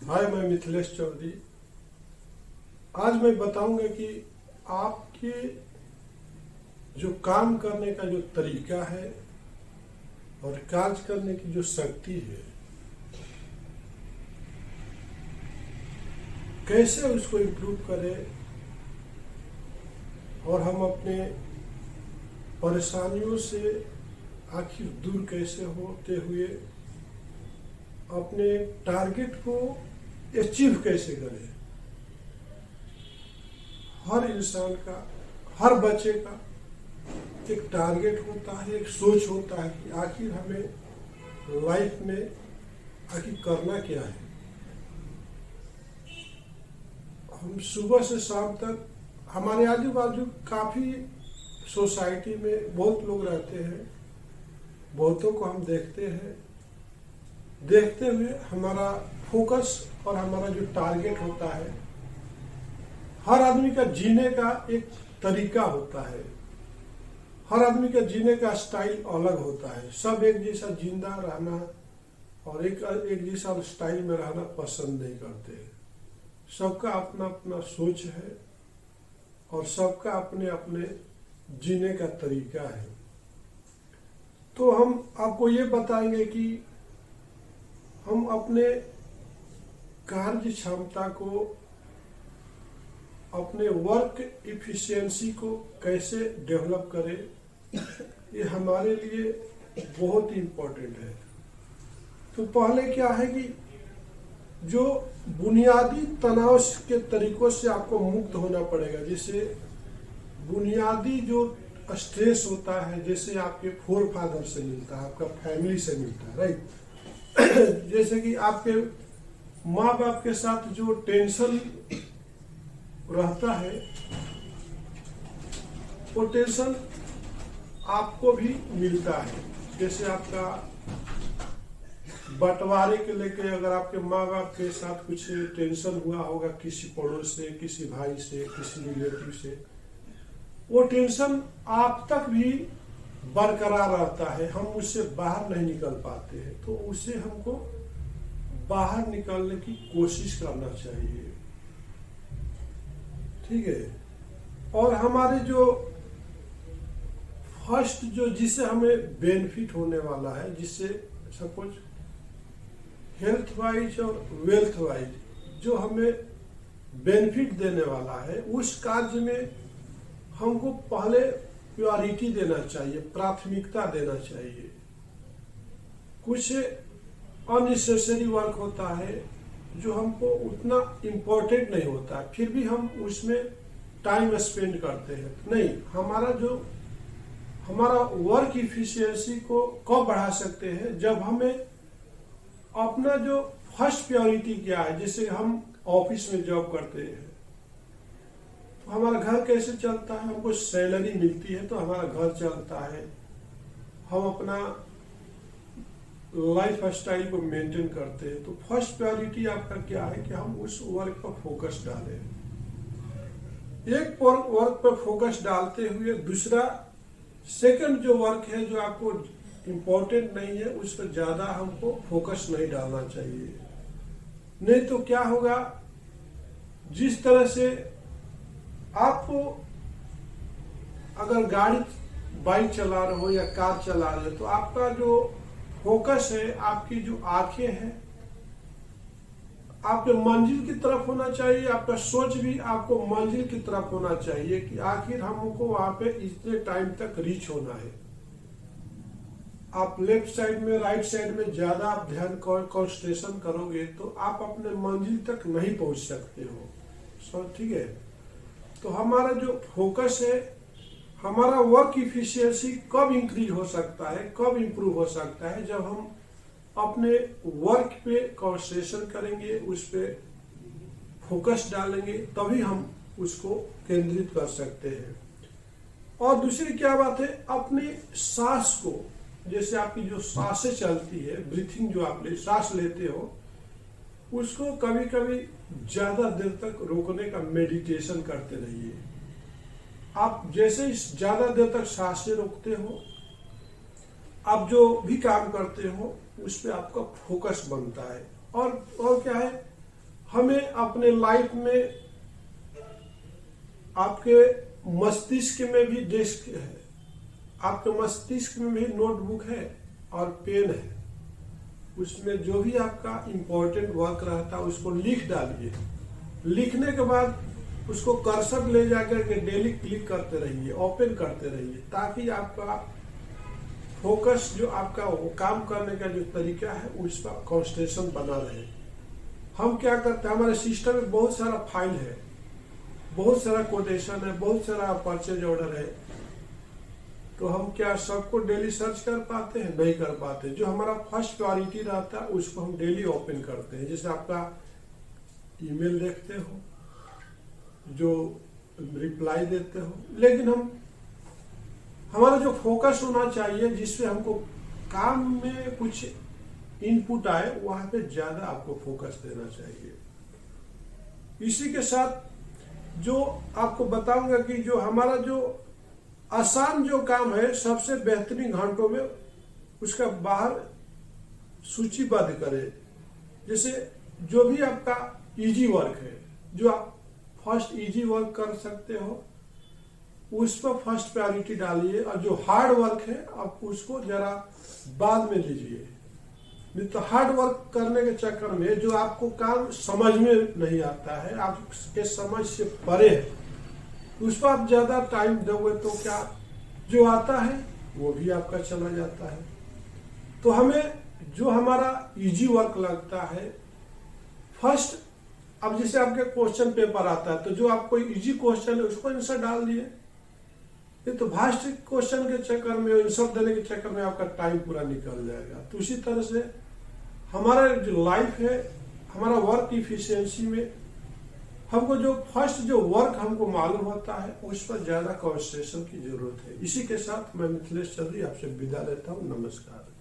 हाय, मैं मिथिलेश चौधरी। आज मैं बताऊंगा कि आपके जो काम करने का जो तरीका है और कार्य करने की जो शक्ति है, कैसे उसको इम्प्रूव करें और हम अपने परेशानियों से आखिर दूर कैसे होते हुए अपने टारगेट को अचीव कैसे करें। हर इंसान का, हर बच्चे का एक टारगेट होता है, एक सोच होता है कि आखिर हमें लाइफ में आखिर करना क्या है। हम सुबह से शाम तक हमारे आजू बाजू काफ़ी सोसाइटी में बहुत लोग रहते हैं, बहुतों को हम देखते हुए हमारा फोकस और हमारा जो टारगेट होता है, हर आदमी का जीने का एक तरीका होता है, हर आदमी का जीने का स्टाइल अलग होता है। सब एक जैसा जिंदा रहना और एक जैसा स्टाइल में रहना पसंद नहीं करते। सबका अपना अपना सोच है और सबका अपने अपने जीने का तरीका है। तो हम आपको ये बताएंगे कि हम अपने कार्य क्षमता को, अपने वर्क इफिशिएंसी को कैसे डेवलप करें, ये हमारे लिए बहुत ही इम्पोर्टेंट है। तो पहले क्या है कि जो बुनियादी तनाव के तरीकों से आपको मुक्त होना पड़ेगा। जैसे बुनियादी जो स्ट्रेस होता है, जैसे आपके फोर फादर से मिलता है, आपका फैमिली से मिलता है, राइट। जैसे कि आपके माँ बाप के साथ जो टेंशन रहता है, वो टेंशन आपको भी मिलता है। जैसे आपका बंटवारे के लेके अगर आपके माँ बाप के साथ कुछ टेंशन हुआ होगा, किसी पड़ोस से, किसी भाई से, किसी रिलेटिव से, वो टेंशन आप तक भी बरकरार रहता है। हम उससे बाहर नहीं निकल पाते हैं, तो उससे हमको बाहर निकलने की कोशिश करना चाहिए, ठीक है। और हमारे जो फर्स्ट जो जिससे हमें बेनिफिट होने वाला है, जिससे सपोज हेल्थ वाइज और वेल्थ वाइज जो हमें बेनिफिट देने वाला है, उस कार्य में हमको पहले प्रायोरिटी देना चाहिए, प्राथमिकता देना चाहिए। कुछ अननेसेसरी वर्क होता है जो हमको उतना इम्पोर्टेंट नहीं होता है, फिर भी हम उसमें टाइम स्पेंड करते हैं। नहीं, हमारा वर्क इफिशिएंसी को कब बढ़ा सकते हैं, जब हमें अपना जो फर्स्ट प्रायोरिटी क्या है। जैसे हम ऑफिस में जॉब करते हैं, तो हमारा घर कैसे चलता है, हमको सैलरी मिलती है तो हमारा घर चलता है, हम अपना लाइफ स्टाइल को मेंटेन करते हैं। तो फर्स्ट प्रायोरिटी आपका क्या है कि हम उस वर्क पर फोकस डालें। एक वर्क पर फोकस डालते हुए दूसरा सेकंड जो वर्क है, जो आपको इम्पोर्टेंट नहीं है, उस पर ज्यादा हमको फोकस नहीं डालना चाहिए। नहीं तो क्या होगा, जिस तरह से आपको अगर बाइक चला रहे हो या कार चला रहे हो, तो आपका जो फोकस है, आपकी जो आंखें हैं, आपके मंजिल की तरफ होना चाहिए। आपका सोच भी आपको मंजिल की तरफ होना चाहिए कि आखिर हमको वहां पे इतने टाइम तक रीच होना है। आप लेफ्ट साइड में, राइट साइड में ज्यादा आप ध्यान कंसंट्रेशन करोगे तो आप अपने मंजिल तक नहीं पहुंच सकते हो, ठीक है। तो हमारा जो फोकस है, हमारा वर्क इफिशिएंसी कब इंक्रीज हो सकता है, कब इंप्रूव हो सकता है, जब हम अपने वर्क पे कंसंट्रेशन करेंगे, उस पे फोकस डालेंगे, तभी हम उसको केंद्रित कर सकते हैं। और दूसरी क्या बात है, अपने सांस को, जैसे आपकी जो सांसें चलती है, ब्रीथिंग जो आप सांस लेते हो, उसको कभी कभी ज्यादा देर तक रोकने का मेडिटेशन करते रहिए। आप जैसे ही ज्यादा देर तक सांसें रोकते हो, आप जो भी काम करते हो उस पर आपका फोकस बनता है। और क्या है, हमें अपने लाइफ में आपके मस्तिष्क में भी डेस्क है, आपके मस्तिष्क में भी नोटबुक है और पेन है। उसमें जो भी आपका इंपॉर्टेंट वर्क रहता है उसको लिख डालिए। लिखने के बाद उसको कर्सर ले जाकर के डेली क्लिक करते रहिए, ओपन करते रहिए, ताकि आपका फोकस जो आपका वो काम करने का जो तरीका है उस पर कॉन्सेंट्रेशन बना रहे। हम क्या करते हैं, हमारे सिस्टम में बहुत सारा फाइल है, बहुत सारा कोटेशन है, बहुत सारा परचेज ऑर्डर है, तो हम क्या सबको डेली सर्च कर पाते हैं? नहीं कर पाते। जो हमारा फर्स्ट प्रायोरिटी रहता है उसको हम डेली ओपन करते हैं। जैसे आपका ईमेल देखते हो, जो रिप्लाई देते हो, लेकिन हमारा जो फोकस होना चाहिए जिससे हमको काम में कुछ इनपुट आए, वहां पे ज्यादा आपको फोकस देना चाहिए। इसी के साथ जो आपको बताऊंगा कि जो हमारा जो आसान जो काम है सबसे बेहतरीन घंटों में उसका बाहर सूचीबद्ध करें। जैसे जो भी आपका इजी वर्क है, जो आप फर्स्ट इजी वर्क कर सकते हो उस पर फर्स्ट प्रायोरिटी डालिए, और जो हार्ड वर्क है आप उसको जरा बाद में लीजिए। नहीं तो हार्ड वर्क करने के चक्कर में जो आपको काम समझ में नहीं आता है, आपके समझ से परे है, उस पर आप ज्यादा टाइम दोगे तो क्या जो आता है वो भी आपका चला जाता है। तो हमें जो हमारा इजी वर्क लगता है फर्स्ट, अब जैसे आपके क्वेश्चन पेपर आता है तो जो आपको इजी क्वेश्चन है उसको आंसर डाल दिए। ये तो भास्ट क्वेश्चन के चक्कर में, आंसर देने के चक्कर में आपका टाइम पूरा निकल जाएगा। तो उसी तरह से हमारा जो लाइफ है, हमारा वर्क इफिशियंसी में हमको जो फर्स्ट जो वर्क हमको मालूम होता है उस पर ज्यादा कंसंट्रेशन की जरूरत है। इसी के साथ मैं मिथिलेश चौधरी आपसे विदा लेता हूँ। नमस्कार।